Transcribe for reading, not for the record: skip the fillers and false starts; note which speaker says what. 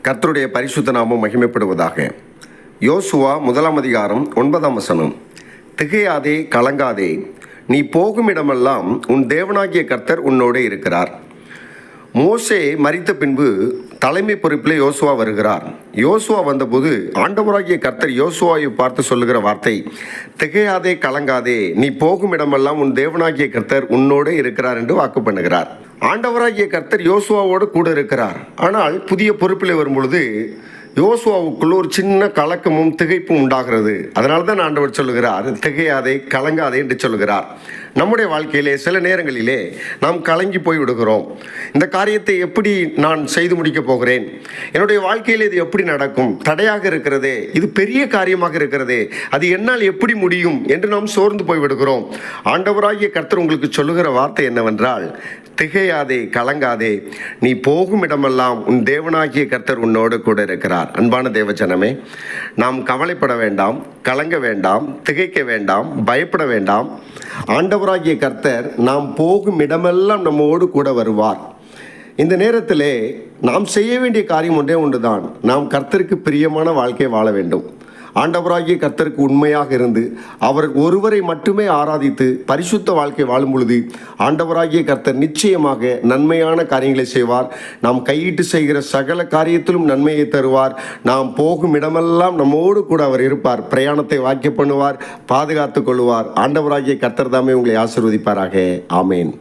Speaker 1: கர்த்தருடைய பரிசுத்த நாமம் மகிமைப்படுவதாக. யோசுவா 1 அதிகாரம் 9 திகையாதே, கலங்காதே, நீ போகும் இடமெல்லாம் உன் தேவனாகிய கர்த்தர் உன்னோடு இருக்கிறார். மோசே மரித்த பின்பு தலைமை பொறுப்பில் யோசுவா வருகிறார். யோசுவா வந்தபோது ஆண்டவராகிய கர்த்தர் யோசுவாவை பார்த்து சொல்லுகிற வார்த்தை, திகையாதே, கலங்காதே, நீ போகும் இடமெல்லாம் உன் தேவனாகிய கர்த்தர் உன்னோடு இருக்கிறார் என்று வாக்கு பண்ணுகிறார். ஆண்டவராகிய கர்த்தர் யோசுவாவோடு கூட இருக்கிறார். ஆனால் புதிய பொறுப்பில் வரும்பொழுது யோசுவாவுக்குள்ள ஒரு சின்ன கலக்கமும் திகைப்பும் உண்டாகிறது. அதனால தான் ஆண்டவர் சொல்லுகிறார், திகையாதே, கலங்காதே என்று சொல்லுகிறார். நம்முடைய வாழ்க்கையிலே சில நேரங்களிலே நாம் கலங்கி போய் விடுகிறோம். இந்த காரியத்தை எப்படி நான் செய்து முடிக்கப் போகிறேன், என்னுடைய வாழ்க்கையில் இது எப்படி நடக்கும், தடையாக இருக்கிறதே, இது பெரிய காரியமாக இருக்கிறதே, அது என்னால் எப்படி முடியும் என்று நாம் சோர்ந்து போய் விடுகிறோம். ஆண்டவராகிய கர்த்தர் உங்களுக்கு சொல்லுகிற வார்த்தை என்னவென்றால், திகையாதே, கலங்காதே, நீ போகும் இடமெல்லாம் உன் தேவனாகிய கர்த்தர் உன்னோடு கூட இருக்கிறார். அன்பான தேவஜனமே, நாம் கவலைப்பட வேண்டாம், கலங்க வேண்டாம், திகைக்க வேண்டாம், பயப்பட வேண்டாம். ஆண்டவராகிய கர்த்தர் நாம் போகும் இடமெல்லாம் நம்மோடு கூட வருவார். இந்த நேரத்திலே நாம் செய்ய வேண்டிய காரியம் ஒன்றே ஒன்றுதான். நாம் கர்த்தருக்கு பிரியமான வாழ்க்கை வாழ வேண்டும். ஆண்டவராகிய கர்த்தருக்கு உண்மையாக இருந்து அவர் ஒருவரை மட்டுமே ஆராதித்து பரிசுத்த வாழ்க்கை வாழும் பொழுது ஆண்டவராகிய கர்த்தர் நிச்சயமாக நன்மையான காரியங்களை செய்வார். நாம் கையிட்டு செய்கிற சகல காரியத்திலும் நன்மையை தருவார். நாம் போகும் இடமெல்லாம் நம்மோடு கூட அவர் இருப்பார். பிரயாணத்தை வாக்கிய பண்ணுவார், பாதுகாத்து கொள்வார். ஆண்டவராகிய கர்த்தர் தாமே உங்களை ஆசீர்வதிப்பாராக. ஆமேன்.